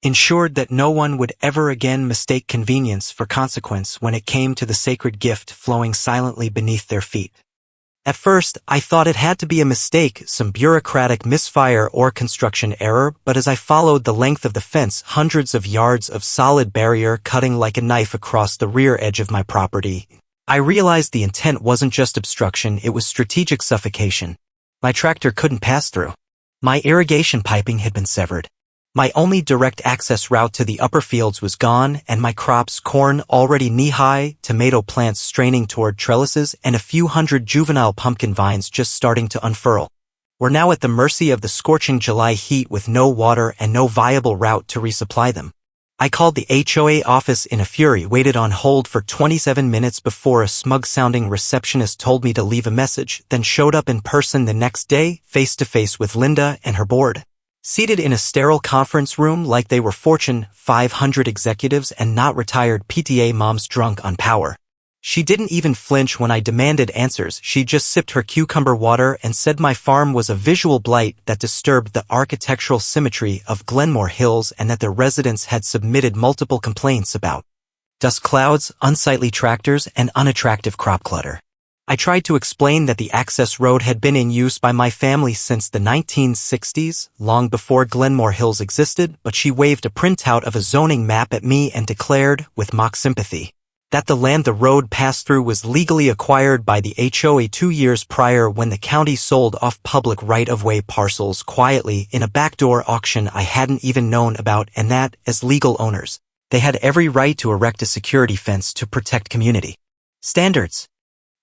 ensured that no one would ever again mistake convenience for consequence when it came to the sacred gift flowing silently beneath their feet. At first, I thought it had to be a mistake, some bureaucratic misfire or construction error, but as I followed the length of the fence, hundreds of yards of solid barrier cutting like a knife across the rear edge of my property, I realized the intent wasn't just obstruction, it was strategic suffocation. My tractor couldn't pass through. My irrigation piping had been severed. My only direct access route to the upper fields was gone, and my crops, corn already knee-high, tomato plants straining toward trellises, and a few hundred juvenile pumpkin vines just starting to unfurl, were now at the mercy of the scorching July heat with no water and no viable route to resupply them. I called the HOA office in a fury, waited on hold for 27 minutes before a smug-sounding receptionist told me to leave a message, then showed up in person the next day, face-to-face with Linda and her board, seated in a sterile conference room like they were Fortune 500 executives and not retired PTA moms drunk on power. She didn't even flinch when I demanded answers. She just sipped her cucumber water and said my farm was a visual blight that disturbed the architectural symmetry of Glenmore Hills and that the residents had submitted multiple complaints about dust clouds, unsightly tractors, and unattractive crop clutter. I tried to explain that the access road had been in use by my family since the 1960s, long before Glenmore Hills existed, but she waved a printout of a zoning map at me and declared, with mock sympathy, that the land the road passed through was legally acquired by the HOA 2 years prior when the county sold off public right-of-way parcels quietly in a backdoor auction I hadn't even known about, and that, as legal owners, they had every right to erect a security fence to protect community standards.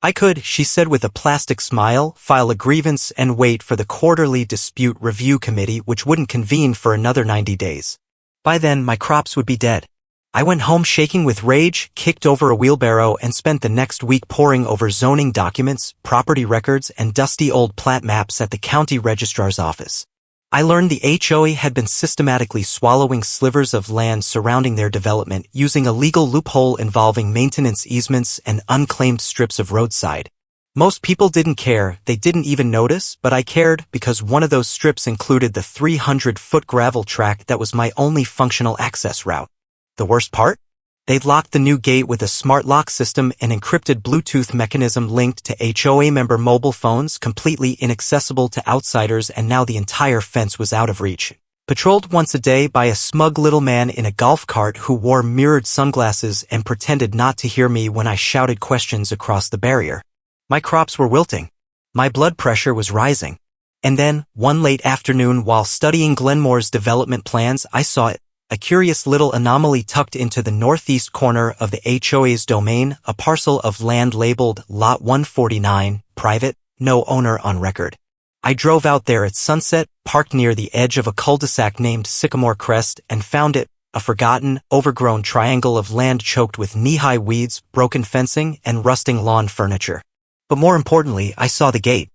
I could, she said with a plastic smile, file a grievance and wait for the quarterly dispute review committee which wouldn't convene for another 90 days. By then, my crops would be dead. I went home shaking with rage, kicked over a wheelbarrow, and spent the next week poring over zoning documents, property records, and dusty old plat maps at the county registrar's office. I learned the HOA had been systematically swallowing slivers of land surrounding their development using a legal loophole involving maintenance easements and unclaimed strips of roadside. Most people didn't care, they didn't even notice, but I cared because one of those strips included the 300-foot gravel track that was my only functional access route. The worst part? They'd locked the new gate with a smart lock system and encrypted Bluetooth mechanism linked to HOA member mobile phones, completely inaccessible to outsiders, and now the entire fence was out of reach. Patrolled once a day by a smug little man in a golf cart who wore mirrored sunglasses and pretended not to hear me when I shouted questions across the barrier. My crops were wilting. My blood pressure was rising. And then, one late afternoon while studying Glenmore's development plans, I saw it. A curious little anomaly tucked into the northeast corner of the HOA's domain, a parcel of land labeled Lot 149, private, no owner on record. I drove out there at sunset, parked near the edge of a cul-de-sac named Sycamore Crest, and found it, a forgotten, overgrown triangle of land choked with knee-high weeds, broken fencing, and rusting lawn furniture. But more importantly, I saw the gate.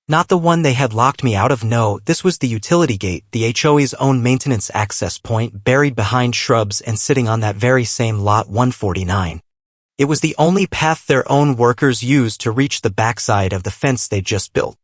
Not the one they had locked me out of, no, this was the utility gate, the HOA's own maintenance access point, buried behind shrubs and sitting on that very same Lot 149. It was the only path their own workers used to reach the backside of the fence they'd just built.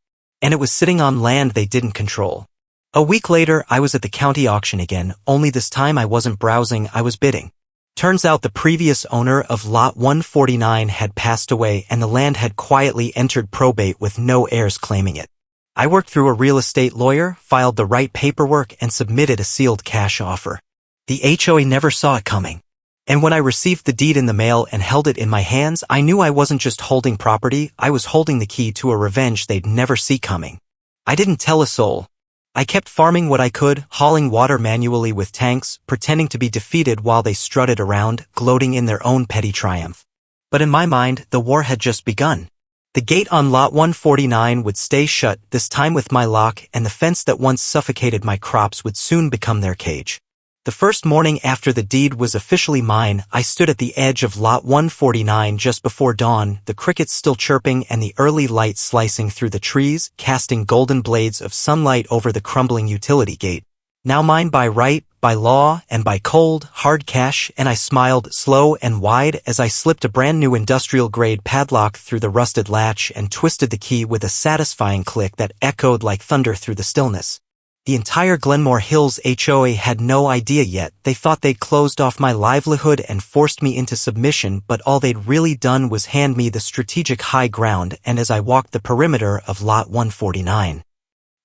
And it was sitting on land they didn't control. A week later, I was at the county auction again, only this time I wasn't browsing, I was bidding. Turns out the previous owner of Lot 149 had passed away and the land had quietly entered probate with no heirs claiming it. I worked through a real estate lawyer, filed the right paperwork, and submitted a sealed cash offer. The HOA never saw it coming. And when I received the deed in the mail and held it in my hands, I knew I wasn't just holding property, I was holding the key to a revenge they'd never see coming. I didn't tell a soul. I kept farming what I could, hauling water manually with tanks, pretending to be defeated while they strutted around, gloating in their own petty triumph. But in my mind, the war had just begun. The gate on Lot 149 would stay shut, this time with my lock, and the fence that once suffocated my crops would soon become their cage. The first morning after the deed was officially mine, I stood at the edge of Lot 149 just before dawn, the crickets still chirping and the early light slicing through the trees, casting golden blades of sunlight over the crumbling utility gate. Now mine by right, by law, and by cold, hard cash, and I smiled slow and wide as I slipped a brand new industrial-grade padlock through the rusted latch and twisted the key with a satisfying click that echoed like thunder through the stillness. The entire Glenmore Hills HOA had no idea yet. They thought they'd closed off my livelihood and forced me into submission, but all they'd really done was hand me the strategic high ground. And as I walked the perimeter of Lot 149,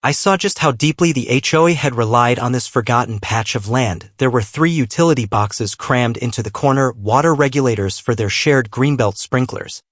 I saw just how deeply the HOA had relied on this forgotten patch of land. There were 3 utility boxes crammed into the corner, water regulators for their shared greenbelt sprinklers,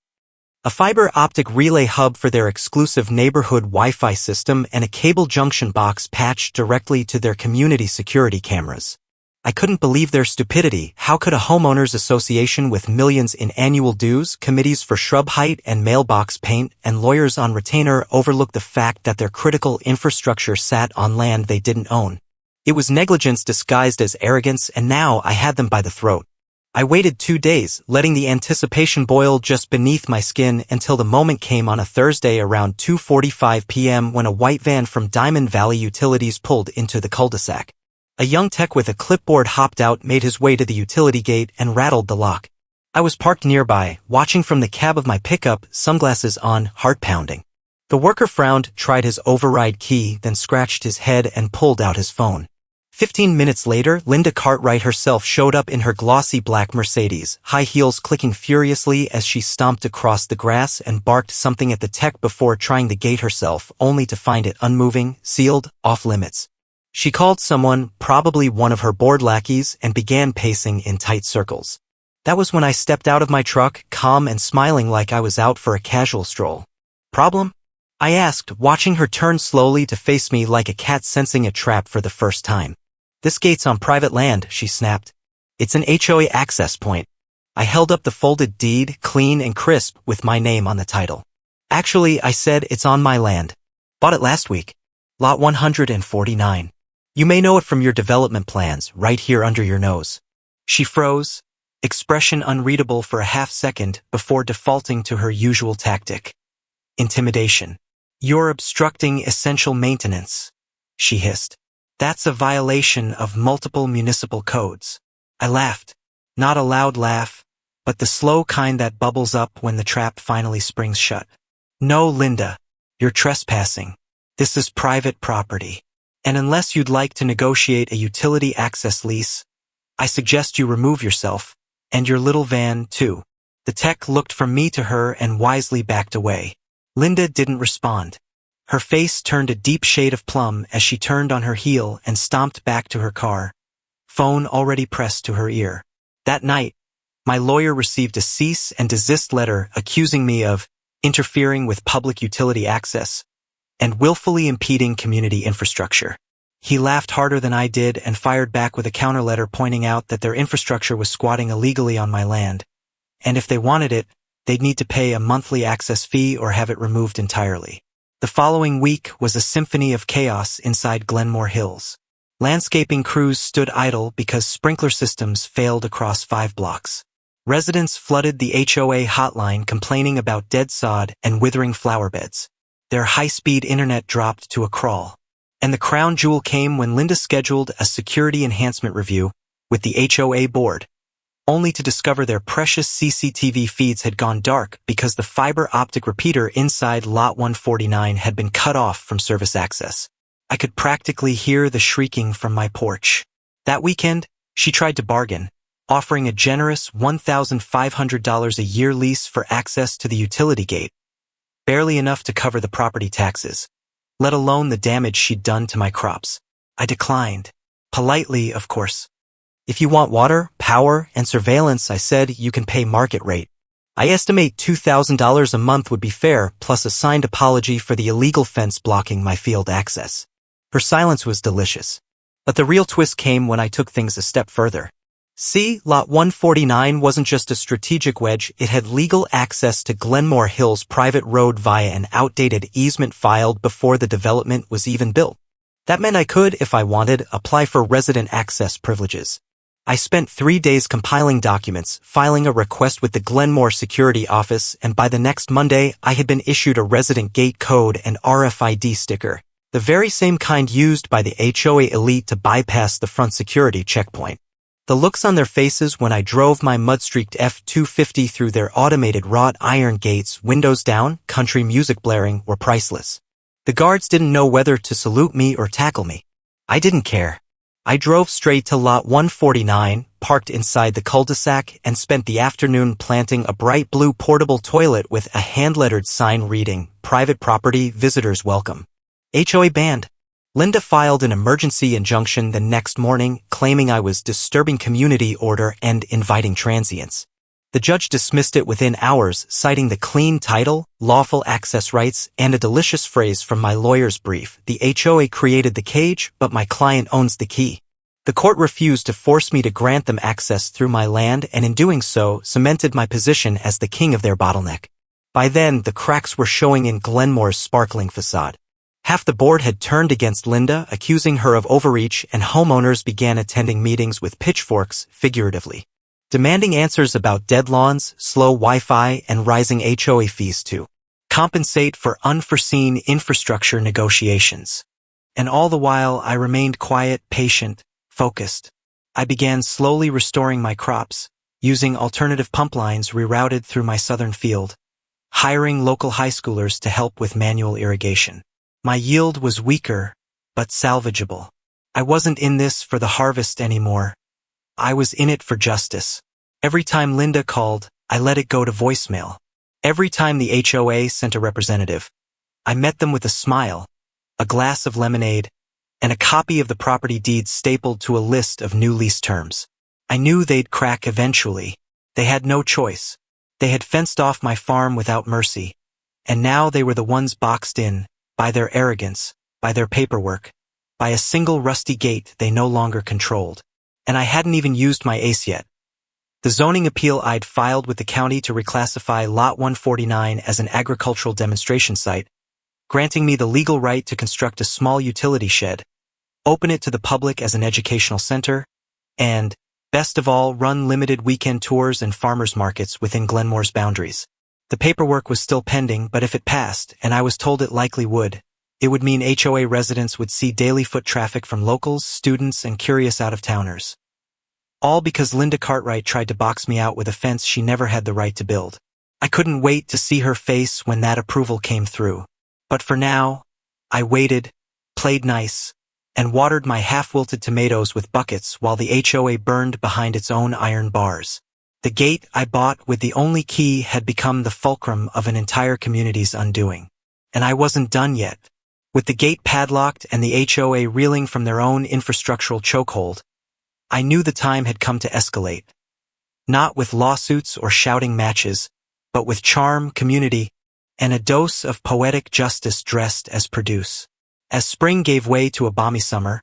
a fiber optic relay hub for their exclusive neighborhood Wi-Fi system, and a cable junction box patched directly to their community security cameras. I couldn't believe their stupidity. How could a homeowners association with millions in annual dues, committees for shrub height and mailbox paint, and lawyers on retainer overlook the fact that their critical infrastructure sat on land they didn't own? It was negligence disguised as arrogance, and now I had them by the throat. I waited 2 days, letting the anticipation boil just beneath my skin until the moment came on a Thursday around 2:45 p.m. when a white van from Diamond Valley Utilities pulled into the cul-de-sac. A young tech with a clipboard hopped out, made his way to the utility gate, and rattled the lock. I was parked nearby, watching from the cab of my pickup, sunglasses on, heart pounding. The worker frowned, tried his override key, then scratched his head and pulled out his phone. 15 minutes later, Linda Cartwright herself showed up in her glossy black Mercedes, high heels clicking furiously as she stomped across the grass and barked something at the tech before trying the gate herself, only to find it unmoving, sealed, off limits. She called someone, probably one of her board lackeys, and began pacing in tight circles. That was when I stepped out of my truck, calm and smiling like I was out for a casual stroll. "Problem?" I asked, watching her turn slowly to face me like a cat sensing a trap for the first time. "This gate's on private land," she snapped. "It's an HOA access point." I held up the folded deed, clean and crisp, with my name on the title. "Actually," I said, "it's on my land. Bought it last week. Lot 149. You may know it from your development plans, right here under your nose." She froze, expression unreadable for a half-second before defaulting to her usual tactic: intimidation. "You're obstructing essential maintenance," she hissed. "That's a violation of multiple municipal codes." I laughed. Not a loud laugh, but the slow kind that bubbles up when the trap finally springs shut. "No, Linda. You're trespassing. This is private property. And unless you'd like to negotiate a utility access lease, I suggest you remove yourself, and your little van, too." The tech looked from me to her and wisely backed away. Linda didn't respond. Her face turned a deep shade of plum as she turned on her heel and stomped back to her car, phone already pressed to her ear. That night, my lawyer received a cease and desist letter accusing me of interfering with public utility access and willfully impeding community infrastructure. He laughed harder than I did and fired back with a counter letter pointing out that their infrastructure was squatting illegally on my land, and if they wanted it, they'd need to pay a monthly access fee or have it removed entirely. The following week was a symphony of chaos inside Glenmore Hills. Landscaping crews stood idle because sprinkler systems failed across 5 blocks. Residents flooded the HOA hotline complaining about dead sod and withering flower beds. Their high-speed internet dropped to a crawl. And the crown jewel came when Linda scheduled a security enhancement review with the HOA board, only to discover their precious CCTV feeds had gone dark because the fiber optic repeater inside Lot 149 had been cut off from service access. I could practically hear the shrieking from my porch. That weekend, she tried to bargain, offering a generous $1,500 a year lease for access to the utility gate, barely enough to cover the property taxes, let alone the damage she'd done to my crops. I declined. Politely, of course. "If you want water, power, and surveillance," I said, "you can pay market rate. I estimate $2,000 a month would be fair, plus a signed apology for the illegal fence blocking my field access." Her silence was delicious. But the real twist came when I took things a step further. See, Lot 149 wasn't just a strategic wedge, it had legal access to Glenmore Hills private road via an outdated easement filed before the development was even built. That meant I could, if I wanted, apply for resident access privileges. I spent 3 days compiling documents, filing a request with the Glenmore Security Office, and by the next Monday, I had been issued a resident gate code and RFID sticker, the very same kind used by the HOA elite to bypass the front security checkpoint. The looks on their faces when I drove my mud-streaked F-250 through their automated wrought iron gates, windows down, country music blaring, were priceless. The guards didn't know whether to salute me or tackle me. I didn't care. I drove straight to lot 149, parked inside the cul-de-sac, and spent the afternoon planting a bright blue portable toilet with a hand-lettered sign reading, "Private property, visitors welcome." HOA banned. Linda filed an emergency injunction the next morning, claiming I was disturbing community order and inviting transients. The judge dismissed it within hours, citing the clean title, lawful access rights, and a delicious phrase from my lawyer's brief: "The HOA created the cage, but my client owns the key." The court refused to force me to grant them access through my land, and in doing so, cemented my position as the king of their bottleneck. By then, the cracks were showing in Glenmore's sparkling facade. Half the board had turned against Linda, accusing her of overreach, and homeowners began attending meetings with pitchforks, figuratively, demanding answers about dead lawns, slow Wi-Fi, and rising HOA fees to compensate for unforeseen infrastructure negotiations. And all the while, I remained quiet, patient, focused. I began slowly restoring my crops, using alternative pump lines rerouted through my southern field, hiring local high schoolers to help with manual irrigation. My yield was weaker, but salvageable. I wasn't in this for the harvest anymore. I was in it for justice. Every time Linda called, I let it go to voicemail. Every time the HOA sent a representative, I met them with a smile, a glass of lemonade, and a copy of the property deed stapled to a list of new lease terms. I knew they'd crack eventually. They had no choice. They had fenced off my farm without mercy, and now they were the ones boxed in, by their arrogance, by their paperwork, by a single rusty gate they no longer controlled. And I hadn't even used my ace yet. The zoning appeal I'd filed with the county to reclassify Lot 149 as an agricultural demonstration site, granting me the legal right to construct a small utility shed, open it to the public as an educational center, and, best of all, run limited weekend tours and farmers markets within Glenmore's boundaries. The paperwork was still pending, but if it passed, and I was told it likely would, it would mean HOA residents would see daily foot traffic from locals, students, and curious out-of-towners. All because Linda Cartwright tried to box me out with a fence she never had the right to build. I couldn't wait to see her face when that approval came through. But for now, I waited, played nice, and watered my half-wilted tomatoes with buckets while the HOA burned behind its own iron bars. The gate I bought with the only key had become the fulcrum of an entire community's undoing. And I wasn't done yet. With the gate padlocked and the HOA reeling from their own infrastructural chokehold, I knew the time had come to escalate. Not with lawsuits or shouting matches, but with charm, community, and a dose of poetic justice dressed as produce. As spring gave way to a balmy summer,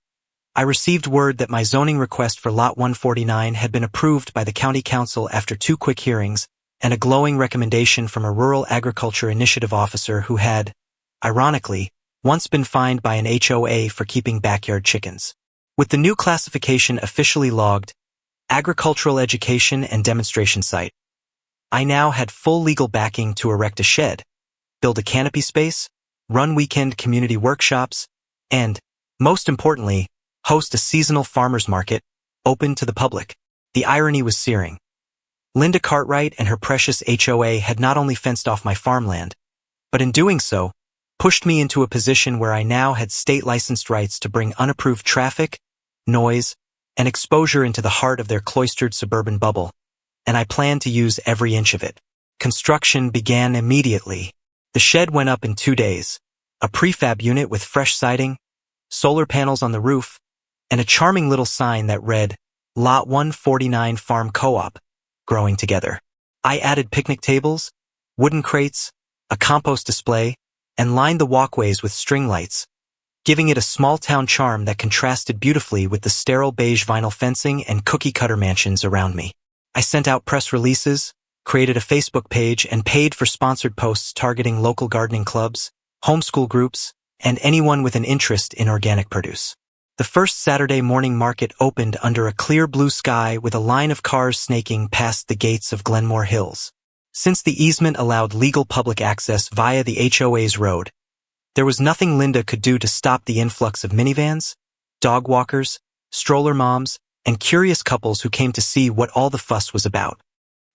I received word that my zoning request for Lot 149 had been approved by the County Council after 2 quick hearings and a glowing recommendation from a Rural Agriculture Initiative officer who had, ironically, once been fined by an HOA for keeping backyard chickens. With the new classification officially logged, agricultural education and demonstration site, I now had full legal backing to erect a shed, build a canopy space, run weekend community workshops, and, most importantly, host a seasonal farmers market, open to the public. The irony was searing. Linda Cartwright and her precious HOA had not only fenced off my farmland, but in doing so, pushed me into a position where I now had state-licensed rights to bring unapproved traffic, noise, and exposure into the heart of their cloistered suburban bubble, and I planned to use every inch of it. Construction began immediately. The shed went up in 2 days, a prefab unit with fresh siding, solar panels on the roof, and a charming little sign that read, Lot 149 Farm Co-op, growing together. I added picnic tables, wooden crates, a compost display, and lined the walkways with string lights, giving it a small-town charm that contrasted beautifully with the sterile beige vinyl fencing and cookie-cutter mansions around me. I sent out press releases, created a Facebook page, and paid for sponsored posts targeting local gardening clubs, homeschool groups, and anyone with an interest in organic produce. The first Saturday morning market opened under a clear blue sky with a line of cars snaking past the gates of Glenmore Hills. Since the easement allowed legal public access via the HOA's road, there was nothing Linda could do to stop the influx of minivans, dog walkers, stroller moms, and curious couples who came to see what all the fuss was about.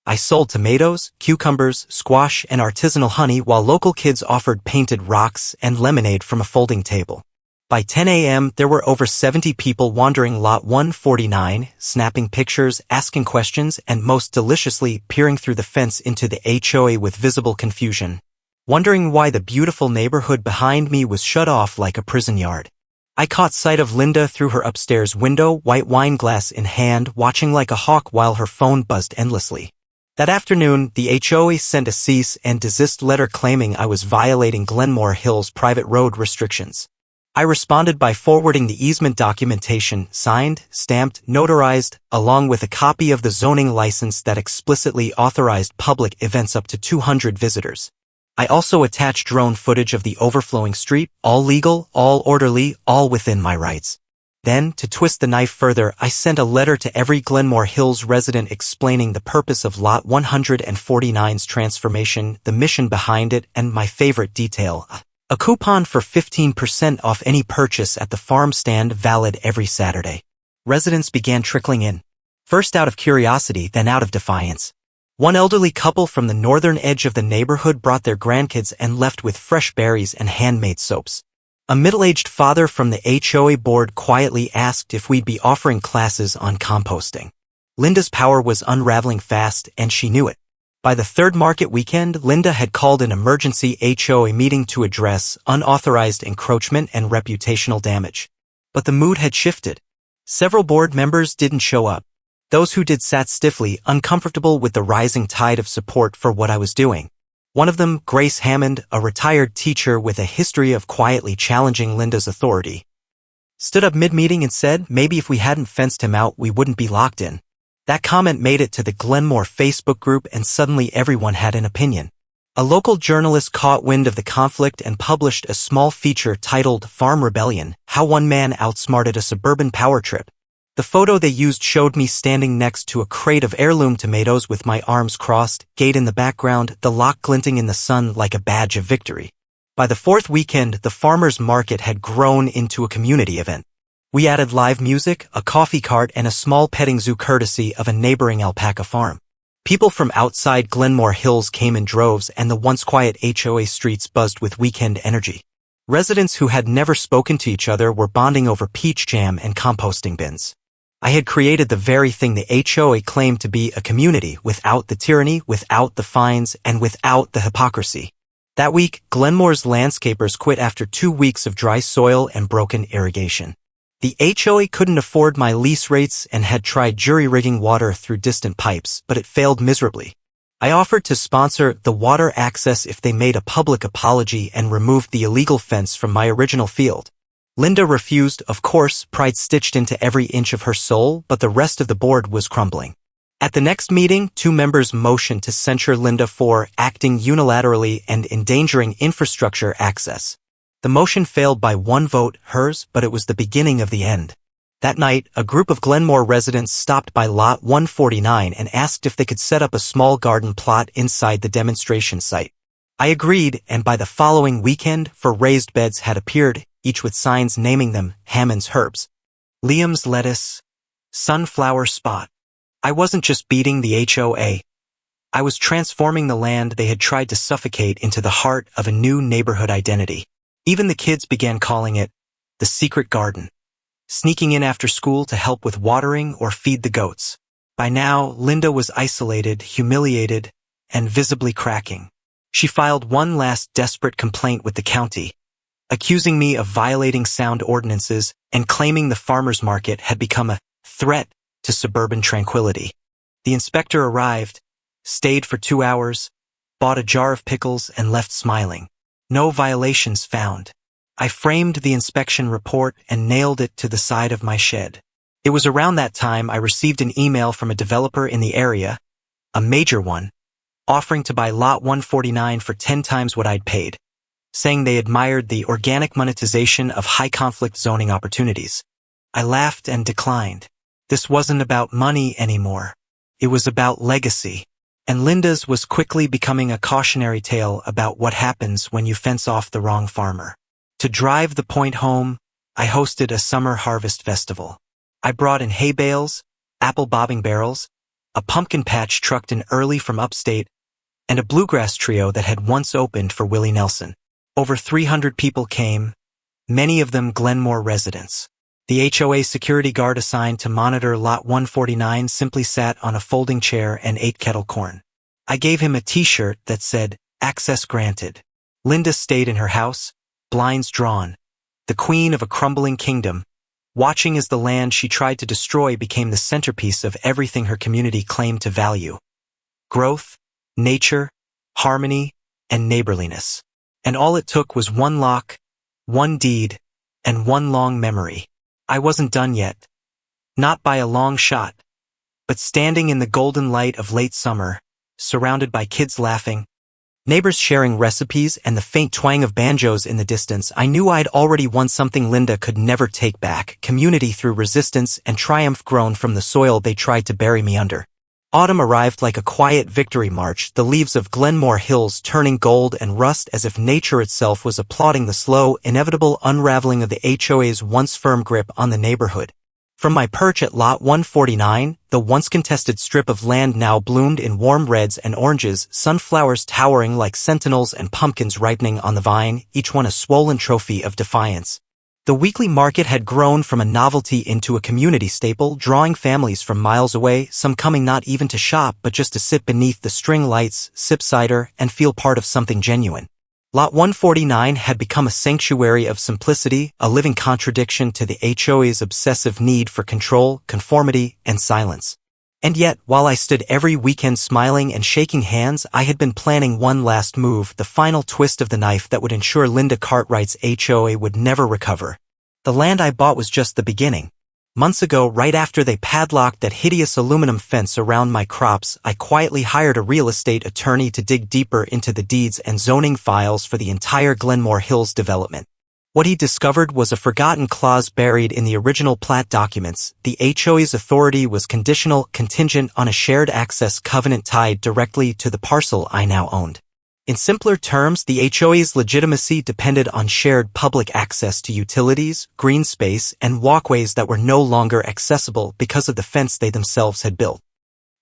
I sold tomatoes, cucumbers, squash, and artisanal honey while local kids offered painted rocks and lemonade from a folding table. By 10 a.m., there were over 70 people wandering Lot 149, snapping pictures, asking questions, and most deliciously peering through the fence into the HOA with visible confusion, wondering why the beautiful neighborhood behind me was shut off like a prison yard. I caught sight of Linda through her upstairs window, white wine glass in hand, watching like a hawk while her phone buzzed endlessly. That afternoon, the HOA sent a cease and desist letter claiming I was violating Glenmore Hill's private road restrictions. I responded by forwarding the easement documentation, signed, stamped, notarized, along with a copy of the zoning license that explicitly authorized public events up to 200 visitors. I also attached drone footage of the overflowing street, all legal, all orderly, all within my rights. Then, to twist the knife further, I sent a letter to every Glenmore Hills resident explaining the purpose of Lot 149's transformation, the mission behind it, and my favorite detail, a coupon for 15% off any purchase at the farm stand valid every Saturday. Residents began trickling in. First out of curiosity, then out of defiance. One elderly couple from the northern edge of the neighborhood brought their grandkids and left with fresh berries and handmade soaps. A middle-aged father from the HOA board quietly asked if we'd be offering classes on composting. Linda's power was unraveling fast, and she knew it. By the third market weekend, Linda had called an emergency HOA meeting to address unauthorized encroachment and reputational damage. But the mood had shifted. Several board members didn't show up. Those who did sat stiffly, uncomfortable with the rising tide of support for what I was doing. One of them, Grace Hammond, a retired teacher with a history of quietly challenging Linda's authority, stood up mid-meeting and said maybe if we hadn't fenced him out we wouldn't be locked in. That comment made it to the Glenmore Facebook group and suddenly everyone had an opinion. A local journalist caught wind of the conflict and published a small feature titled Farm Rebellion, How One Man Outsmarted a Suburban Power Trip. The photo they used showed me standing next to a crate of heirloom tomatoes with my arms crossed, gate in the background, the lot glinting in the sun like a badge of victory. By the fourth weekend, the farmers' market had grown into a community event. We added live music, a coffee cart, and a small petting zoo courtesy of a neighboring alpaca farm. People from outside Glenmore Hills came in droves and the once quiet HOA streets buzzed with weekend energy. Residents who had never spoken to each other were bonding over peach jam and composting bins. I had created the very thing the HOA claimed to be a community, without the tyranny, without the fines, and without the hypocrisy. That week, Glenmore's landscapers quit after 2 weeks of dry soil and broken irrigation. The HOA couldn't afford my lease rates and had tried jury-rigging water through distant pipes, but it failed miserably. I offered to sponsor the water access if they made a public apology and removed the illegal fence from my original field. Linda refused, of course, pride stitched into every inch of her soul, but the rest of the board was crumbling. At the next meeting, 2 members motioned to censure Linda for acting unilaterally and endangering infrastructure access. The motion failed by 1 vote, hers, but it was the beginning of the end. That night, a group of Glenmore residents stopped by Lot 149 and asked if they could set up a small garden plot inside the demonstration site. I agreed, and by the following weekend, 4 raised beds had appeared, each with signs naming them Hammond's Herbs, Liam's Lettuce, Sunflower Spot. I wasn't just beating the HOA. I was transforming the land they had tried to suffocate into the heart of a new neighborhood identity. Even the kids began calling it the secret garden, sneaking in after school to help with watering or feed the goats. By now, Linda was isolated, humiliated, and visibly cracking. She filed one last desperate complaint with the county, accusing me of violating sound ordinances and claiming the farmers' market had become a threat to suburban tranquility. The inspector arrived, stayed for 2 hours, bought a jar of pickles, and left smiling. No violations found. I framed the inspection report and nailed it to the side of my shed. It was around that time I received an email from a developer in the area, a major one, offering to buy Lot 149 for 10 times what I'd paid, saying they admired the organic monetization of high-conflict zoning opportunities. I laughed and declined. This wasn't about money anymore. It was about legacy. And Linda's was quickly becoming a cautionary tale about what happens when you fence off the wrong farmer. To drive the point home, I hosted a summer harvest festival. I brought in hay bales, apple bobbing barrels, a pumpkin patch trucked in early from upstate, and a bluegrass trio that had once opened for Willie Nelson. Over 300 people came, many of them Glenmore residents. The HOA security guard assigned to monitor Lot 149 simply sat on a folding chair and ate kettle corn. I gave him a t-shirt that said, "Access granted." Linda stayed in her house, blinds drawn, the queen of a crumbling kingdom, watching as the land she tried to destroy became the centerpiece of everything her community claimed to value: growth, nature, harmony, and neighborliness. And all it took was one lock, one deed, and one long memory. I wasn't done yet. Not by a long shot. But standing in the golden light of late summer, surrounded by kids laughing, neighbors sharing recipes, and the faint twang of banjos in the distance, I knew I'd already won something Linda could never take back: community through resistance and triumph grown from the soil they tried to bury me under. Autumn arrived like a quiet victory march, the leaves of Glenmore Hills turning gold and rust as if nature itself was applauding the slow, inevitable unraveling of the HOA's once firm grip on the neighborhood. From my perch at Lot 149, the once contested strip of land now bloomed in warm reds and oranges, sunflowers towering like sentinels and pumpkins ripening on the vine, each one a swollen trophy of defiance. The weekly market had grown from a novelty into a community staple, drawing families from miles away, some coming not even to shop but just to sit beneath the string lights, sip cider, and feel part of something genuine. Lot 149 had become a sanctuary of simplicity, a living contradiction to the HOA's obsessive need for control, conformity, and silence. And yet, while I stood every weekend smiling and shaking hands, I had been planning one last move, the final twist of the knife that would ensure Linda Cartwright's HOA would never recover. The land I bought was just the beginning. Months ago, right after they padlocked that hideous aluminum fence around my crops, I quietly hired a real estate attorney to dig deeper into the deeds and zoning files for the entire Glenmore Hills development. What he discovered was a forgotten clause buried in the original plat documents. The HOA's authority was conditional, contingent on a shared access covenant tied directly to the parcel I now owned. In simpler terms, the HOA's legitimacy depended on shared public access to utilities, green space, and walkways that were no longer accessible because of the fence they themselves had built.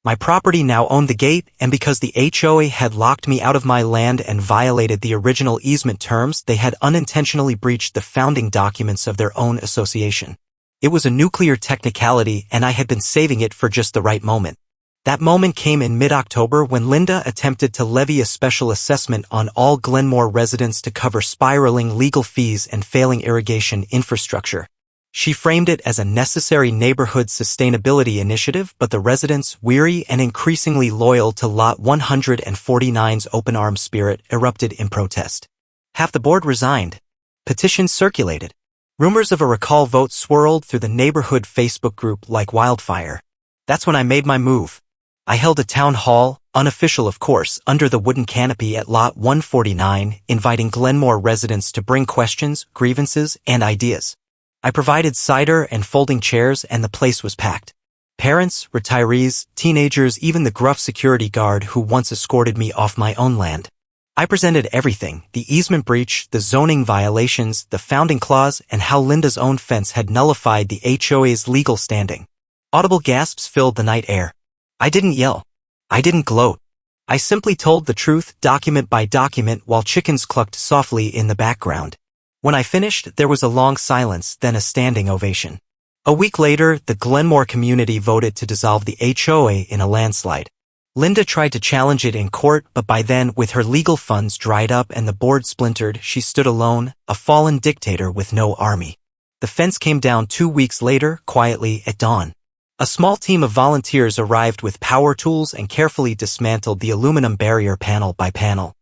My property now owned the gate, and because the HOA had locked me out of my land and violated the original easement terms, they had unintentionally breached the founding documents of their own association. It was a nuclear technicality, and I had been saving it for just the right moment. That moment came in mid-October when Linda attempted to levy a special assessment on all Glenmore residents to cover spiraling legal fees and failing irrigation infrastructure. She framed it as a necessary neighborhood sustainability initiative, but the residents, weary and increasingly loyal to Lot 149's open-arm spirit, erupted in protest. Half the board resigned. Petitions circulated. Rumors of a recall vote swirled through the neighborhood Facebook group like wildfire. That's when I made my move. I held a town hall, unofficial of course, under the wooden canopy at Lot 149, inviting Glenmore residents to bring questions, grievances, and ideas. I provided cider and folding chairs, and the place was packed. Parents, retirees, teenagers, even the gruff security guard who once escorted me off my own land. I presented everything: the easement breach, the zoning violations, the founding clause, and how Linda's own fence had nullified the HOA's legal standing. Audible gasps filled the night air. I didn't yell. I didn't gloat. I simply told the truth, document by document, while chickens clucked softly in the background. When I finished, there was a long silence, then a standing ovation. A week later, the Glenmore community voted to dissolve the HOA in a landslide. Linda tried to challenge it in court, but by then, with her legal funds dried up and the board splintered, she stood alone, a fallen dictator with no army. The fence came down 2 weeks later, quietly, at dawn. A small team of volunteers arrived with power tools and carefully dismantled the aluminum barrier panel by panel,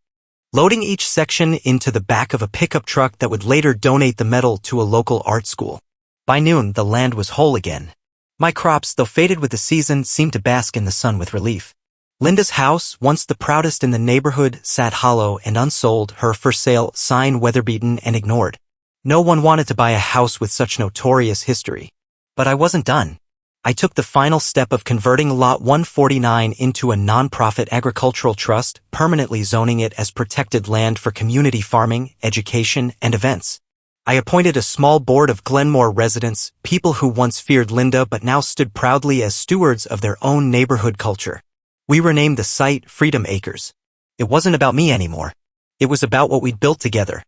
loading each section into the back of a pickup truck that would later donate the metal to a local art school. By noon, the land was whole again. My crops, though faded with the season, seemed to bask in the sun with relief. Linda's house, once the proudest in the neighborhood, sat hollow and unsold, her for sale sign weather-beaten and ignored. No one wanted to buy a house with such notorious history. But I wasn't done. I took the final step of converting Lot 149 into a non-profit agricultural trust, permanently zoning it as protected land for community farming, education, and events. I appointed a small board of Glenmore residents, people who once feared Linda but now stood proudly as stewards of their own neighborhood culture. We renamed the site Freedom Acres. It wasn't about me anymore. It was about what we'd built together.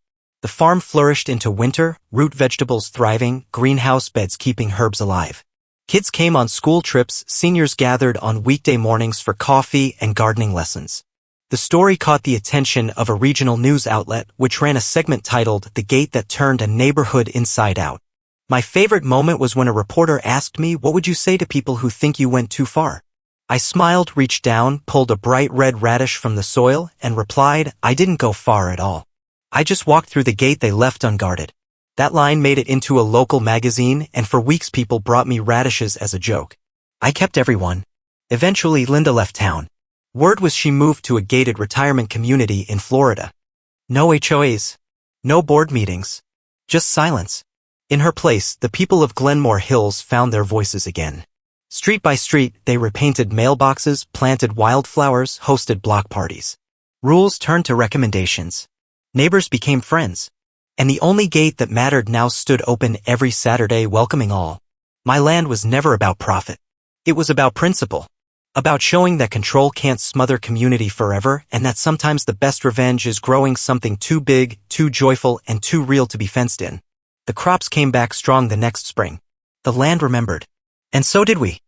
The farm flourished into winter, root vegetables thriving, greenhouse beds keeping herbs alive. Kids came on school trips, seniors gathered on weekday mornings for coffee and gardening lessons. The story caught the attention of a regional news outlet which ran a segment titled "The Gate That Turned a Neighborhood Inside Out." My favorite moment was when a reporter asked me, "What would you say to people who think you went too far?" I smiled, reached down, pulled a bright red radish from the soil, and replied, "I didn't go far at all. I just walked through the gate they left unguarded." That line made it into a local magazine, and for weeks people brought me radishes as a joke. I kept everyone. Eventually, Linda left town. Word was she moved to a gated retirement community in Florida. No HOAs. No board meetings. Just silence. In her place, the people of Glenmore Hills found their voices again. Street by street, they repainted mailboxes, planted wildflowers, hosted block parties. Rules turned to recommendations. Neighbors became friends. And the only gate that mattered now stood open every Saturday, welcoming all. My land was never about profit. It was about principle. About showing that control can't smother community forever, and that sometimes the best revenge is growing something too big, too joyful, and too real to be fenced in. The crops came back strong the next spring. The land remembered. And so did we.